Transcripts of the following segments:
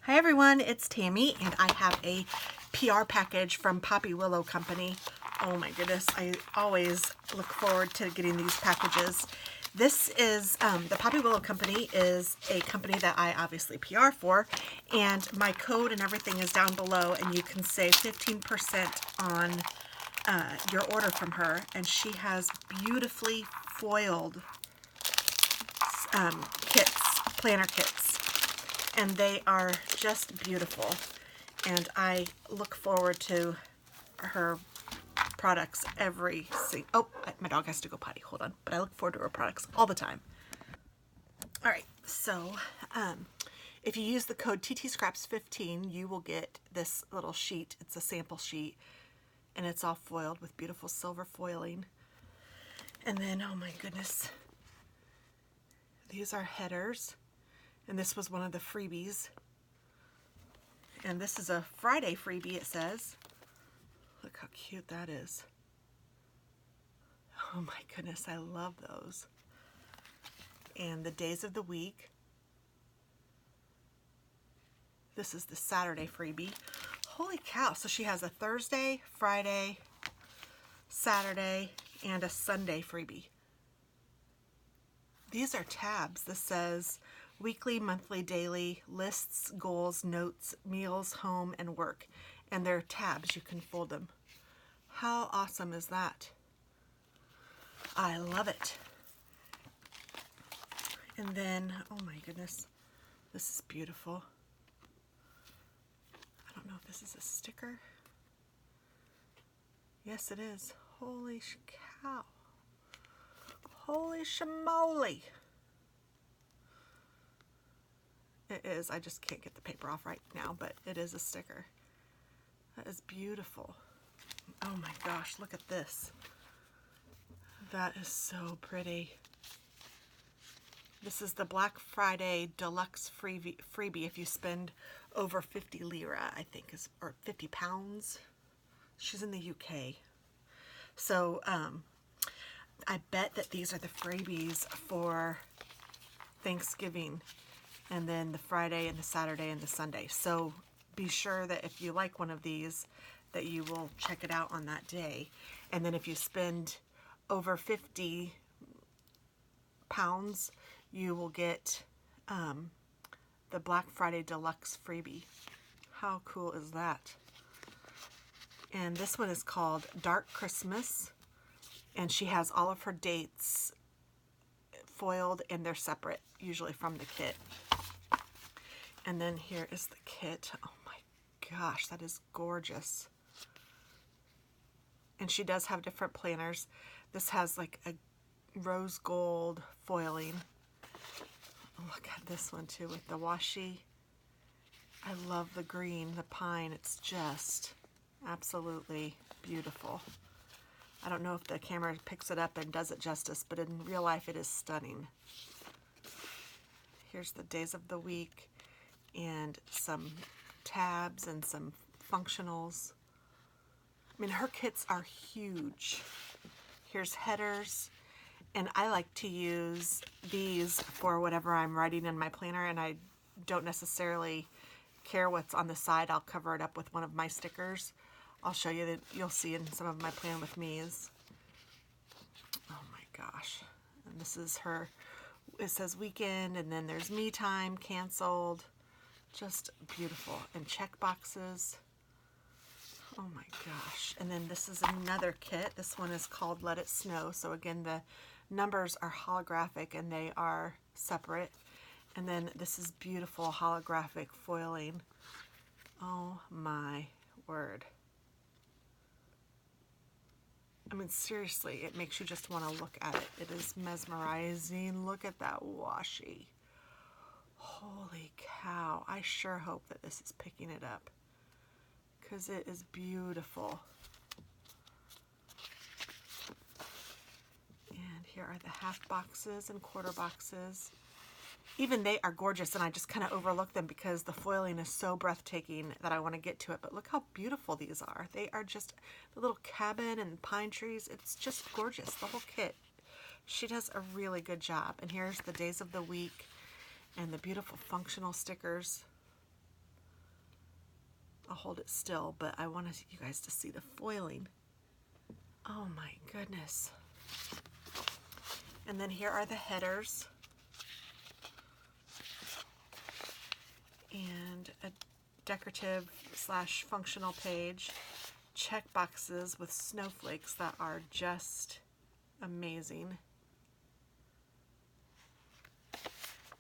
Hi everyone, it's Tammy and I have a PR package from Poppy Willow Company. Oh my goodness, I always look forward to getting these packages. This is, the Poppy Willow Company is a company that I obviously PR for, and my code and everything is down below, and you can save 15% on your order from her. And she has beautifully foiled kits, planner kits, and they are just beautiful. And I look forward to her products my dog has to go potty, hold on, but I look forward to her products all the time. All right, so if you use the code TT.Scraps 15, you will get this little sheet. It's a sample sheet, and it's all foiled with beautiful silver foiling. And then, oh my goodness, these are headers, and this was one of the freebies. And this is a Friday freebie, it says. Look how cute that is. Oh my goodness, I love those. And the days of the week. This is the Saturday freebie. Holy cow, so she has a Thursday, Friday, Saturday, and a Sunday freebie. These are tabs. This says weekly, monthly, daily, lists, goals, notes, meals, home, and work. And they're tabs, you can fold them. How awesome is that? I love it. And then, oh my goodness, this is beautiful. I don't know if this is a sticker. Yes, it is. Holy cow. Holy shamoly. It is. I just can't get the paper off right now, but it is a sticker. That is beautiful. Oh my gosh, look at this. That is so pretty. This is the Black Friday Deluxe freebie if you spend over 50 lira, I think, or 50 pounds. She's in the UK. So I bet that these are the freebies for Thanksgiving, and then the Friday and the Saturday and the Sunday. So be sure that if you like one of these, that you will check it out on that day. And then if you spend over 50 pounds, you will get the Black Friday Deluxe freebie. How cool is that? And this one is called Dark Christmas, and she has all of her dates foiled, and they're separate, usually from the kit. And then here is the kit. Oh my gosh, that is gorgeous. And she does have different planners. This has like a rose gold foiling. Look at this one too with the washi. I love the green, the pine. It's just absolutely beautiful. I don't know if the camera picks it up and does it justice, but in real life it is stunning. Here's the days of the week and some tabs and some functionals. I mean, her kits are huge. Here's headers, and I like to use these for whatever I'm writing in my planner, and I don't necessarily care what's on the side. I'll cover it up with one of my stickers. I'll show you that you'll see in some of my Plan With Me's. Oh my gosh. And this is her, it says weekend, and then there's me time, canceled. Just beautiful. And check boxes. Oh my gosh. And then this is another kit. This one is called Let It Snow. So again, the numbers are holographic and they are separate. And then this is beautiful holographic foiling. Oh my word. I mean, seriously, it makes you just want to look at it. It is mesmerizing. Look at that washi. Holy cow. I sure hope that this is picking it up, because it is beautiful. And here are the half boxes and quarter boxes. Even they are gorgeous, and I just kind of overlook them because the foiling is so breathtaking that I want to get to it. But look how beautiful these are. They are just the little cabin and pine trees. It's just gorgeous, the whole kit. She does a really good job. And here's the days of the week and the beautiful functional stickers. I'll hold it still, but I want you guys to see the foiling. Oh my goodness. And then here are the headers. And a decorative / functional page. Check boxes with snowflakes that are just amazing.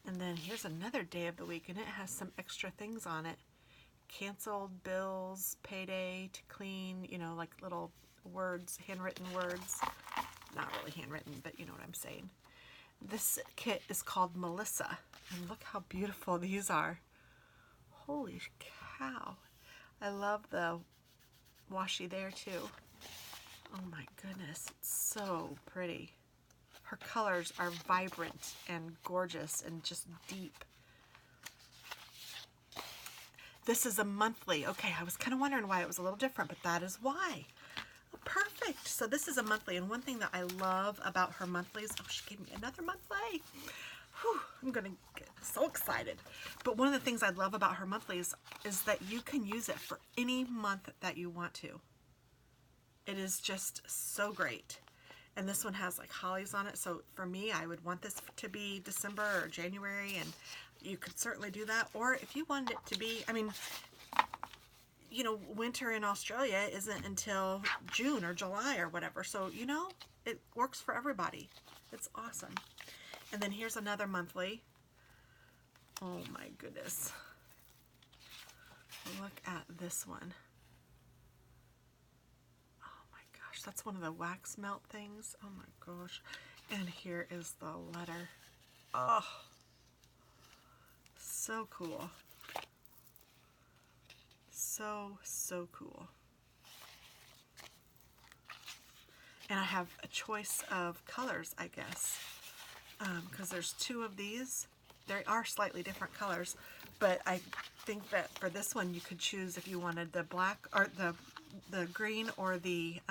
And then here's another day of the week, and it has some extra things on it. Canceled bills, payday to clean, you know, like little words, handwritten words. Not really handwritten, but you know what I'm saying. This kit is called Melissa, and look how beautiful these are. Holy cow. I love the washi there too. Oh my goodness, it's so pretty. Her colors are vibrant and gorgeous and just deep. This is a monthly. Okay, I was kind of wondering why it was a little different, but that is why. Oh, perfect. So this is a monthly, and one thing that I love about her monthlies, oh, she gave me another monthly. Whew, I'm going to get so excited. But one of the things I love about her monthlies is that you can use it for any month that you want to. It is just so great. And this one has like hollies on it. So for me, I would want this to be December or January, and you could certainly do that. Or if you wanted it to be, I mean, you know, winter in Australia isn't until June or July or whatever. So, you know, it works for everybody. It's awesome. And then here's another monthly. Oh my goodness. Look at this one. That's one of the wax melt things. Oh my gosh. And here is the letter. Oh, so cool. So cool. And I have a choice of colors, I guess, because there's two of these. They are slightly different colors, but I think that for this one you could choose if you wanted the black or the green or the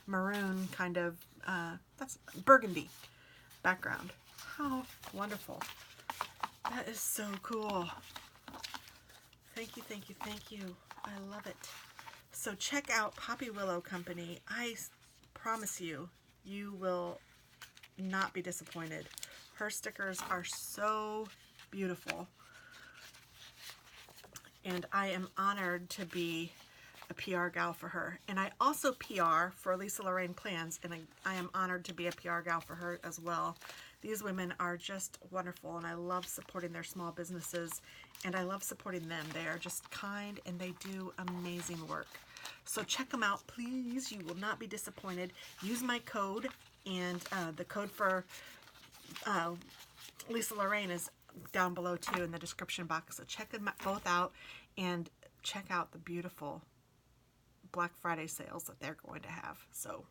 maroon kind of, that's burgundy background. How wonderful. That is so cool. Thank you, thank you, thank you. I love it. So check out Poppy Willow Company. I promise you, you will not be disappointed. Her stickers are so beautiful. And I am honored to be a PR gal for her. And I also PR for Lisa Lorene Plans, and I am honored to be a PR gal for her as well. These women are just wonderful, and I love supporting their small businesses, and I love supporting them. They are just kind, and they do amazing work. So check them out, please. You will not be disappointed. Use my code, and the code for Lisa Lorene is down below too in the description box. So check them both out, and check out the beautiful Black Friday sales that they're going to have. So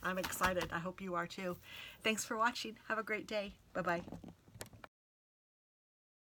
I'm excited. I hope you are too. Thanks for watching. Have a great day. Bye-bye.